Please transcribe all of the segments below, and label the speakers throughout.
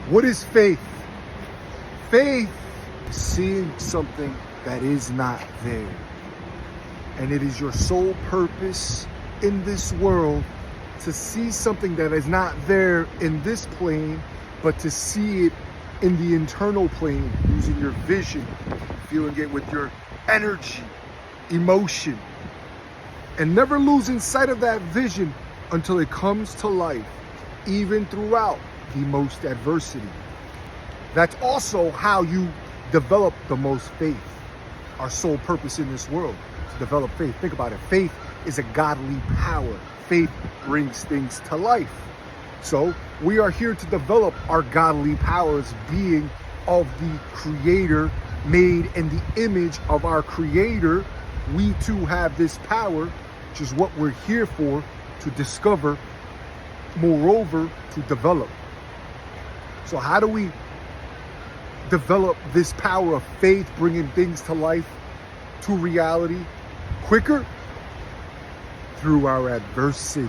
Speaker 1: What is faith? Faith is seeing something that is not there. And it is your sole purpose in this world to see something that is not there in this plane, but to see it in the internal plane, using your vision, feeling it with your energy, emotion, and never losing sight of that vision until it comes to life, even throughout the most adversity. That's also how you develop the most faith. Our sole purpose in this world is to develop faith. Think about it. Faith is a godly power. Faith brings things to life. So we are here to develop our godly powers, being of the Creator, made in the image of our Creator. We too have this power, which is what we're here for, to discover, moreover, to develop. So how do we develop this power of faith, bringing things to life, to reality, quicker? Through our adversity.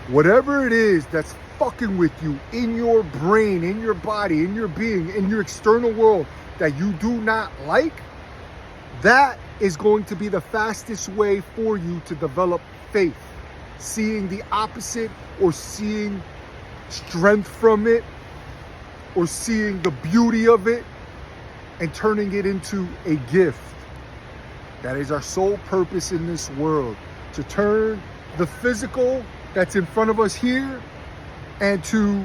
Speaker 1: Whatever it is that's fucking with you in your brain, in your body, in your being, in your external world that you do not like, that is going to be the fastest way for you to develop faith. Seeing the opposite, or seeing strength from it, or seeing the beauty of it and turning it into a gift. That is our sole purpose in this world, to turn the physical that's in front of us here and to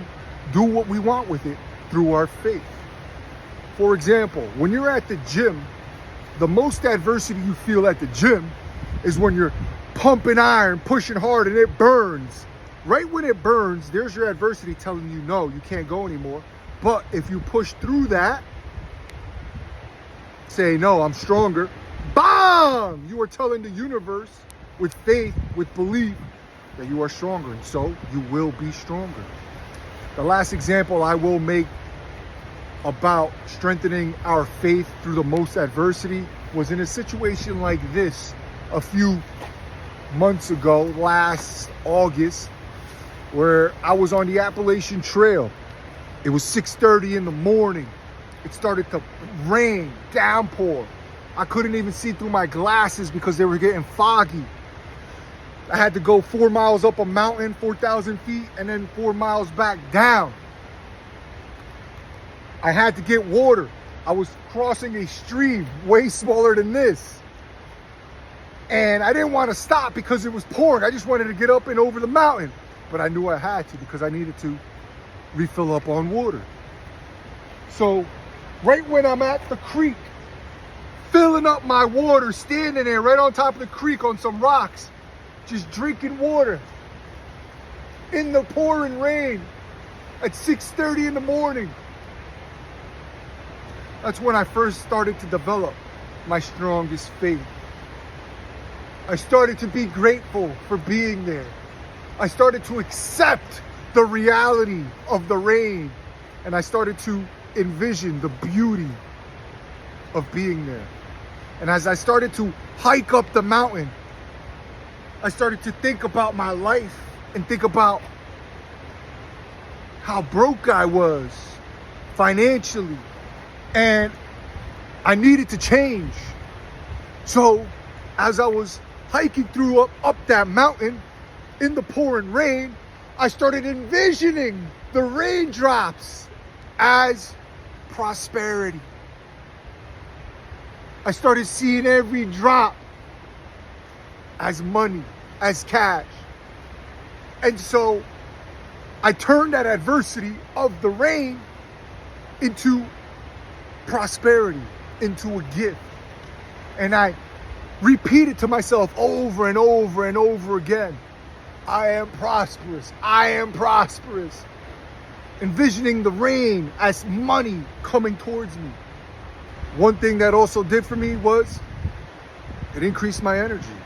Speaker 1: do what we want with it through our faith. For example, when you're at the gym, the most adversity you feel at the gym is when you're pumping iron, pushing hard, and it burns. Right when it burns, there's your adversity telling you, no, you can't go anymore. But if you push through that, say, no, I'm stronger, bam! You are telling the universe with faith, with belief, that you are stronger. And so you will be stronger. The last example I will make about strengthening our faith through the most adversity was in a situation like this a few months ago, last August, where I was on the Appalachian Trail. It was 6:30 in the morning. It started to rain, downpour. I couldn't even see through my glasses because they were getting foggy. I had to go 4 miles up a mountain, 4,000 feet, and then 4 miles back down. I had to get water. I was crossing a stream way smaller than this. And I didn't want to stop because it was pouring. I just wanted to get up and over the mountain. But I knew I had to because I needed to refill up on water. So right when I'm at the creek, filling up my water, standing there right on top of the creek on some rocks, just drinking water in the pouring rain at 6:30 in the morning. That's when I first started to develop my strongest faith. I started to be grateful for being there. I started to accept the reality of the rain, and I started to envision the beauty of being there. And as I started to hike up the mountain, I started to think about my life and think about how broke I was financially, and I needed to change. So as I was hiking through up that mountain in the pouring rain, I started envisioning the raindrops as prosperity. I started seeing every drop as money, as cash. And so I turned that adversity of the rain into prosperity, into a gift. And I repeated to myself over and over and over again, I am prosperous, I am prosperous. Envisioning the rain as money coming towards me. One thing that also did for me was it increased my energy.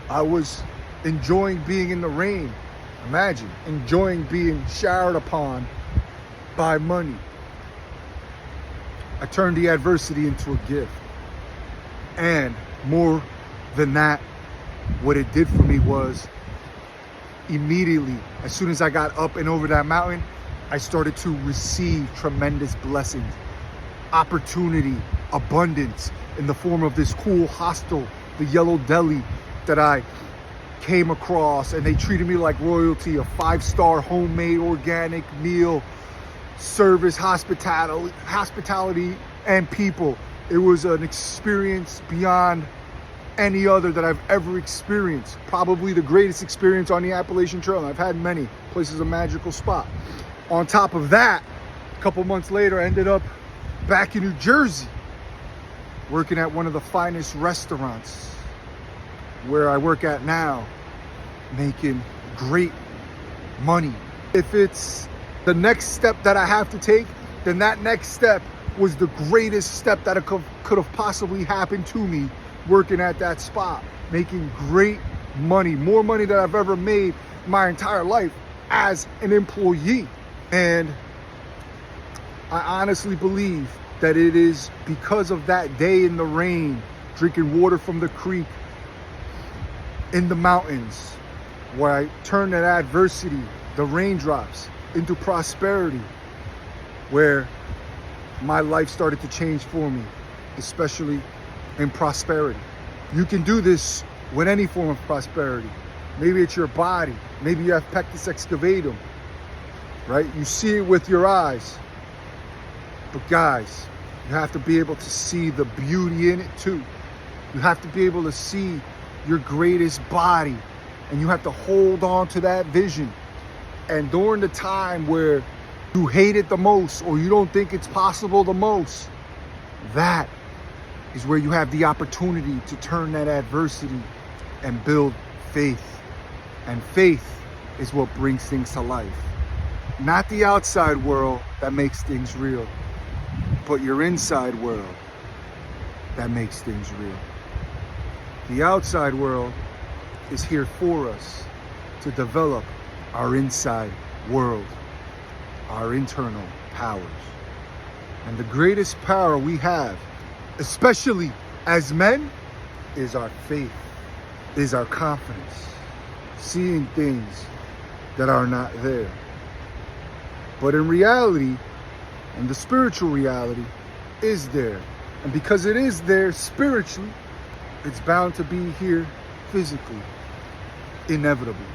Speaker 1: I was enjoying being in the rain. Imagine enjoying being showered upon by money. I turned the adversity into a gift. And more than that, what it did for me was immediately, as soon as I got up and over that mountain, I started to receive tremendous blessings, opportunity, abundance in the form of this cool hostel, the Yellow Deli, that I came across, and they treated me like royalty, a 5-star homemade organic meal, service, hospitality, and people. It was an experience beyond any other that I've ever experienced. Probably the greatest experience on the Appalachian Trail. I've had many places, a magical spot. On top of that, a couple months later, I ended up back in New Jersey, working at one of the finest restaurants where I work at now, making great money. If it's the next step that I have to take, then that next step was the greatest step that could have possibly happened to me, working at that spot, making great money, more money than I've ever made my entire life as an employee. And I honestly believe that it is because of that day in the rain, drinking water from the creek, in the mountains, where I turned that adversity, the raindrops, into prosperity, where my life started to change for me, especially in prosperity. You can do this with any form of prosperity. Maybe it's your body. Maybe you have pectus excavatum, right? You see it with your eyes. But guys, you have to be able to see the beauty in it too. You have to be able to see your greatest body, and you have to hold on to that vision. And during the time where you hate it the most, or you don't think it's possible the most, that is where you have the opportunity to turn that adversity and build faith. And faith is what brings things to life. Not the outside world that makes things real, but your inside world that makes things real. The outside world is here for us to develop our inside world, our internal powers. And the greatest power we have, especially as men, is our faith, is our confidence, seeing things that are not there. But in reality, and the spiritual reality is there. And because it is there spiritually, it's bound to be here physically, inevitably.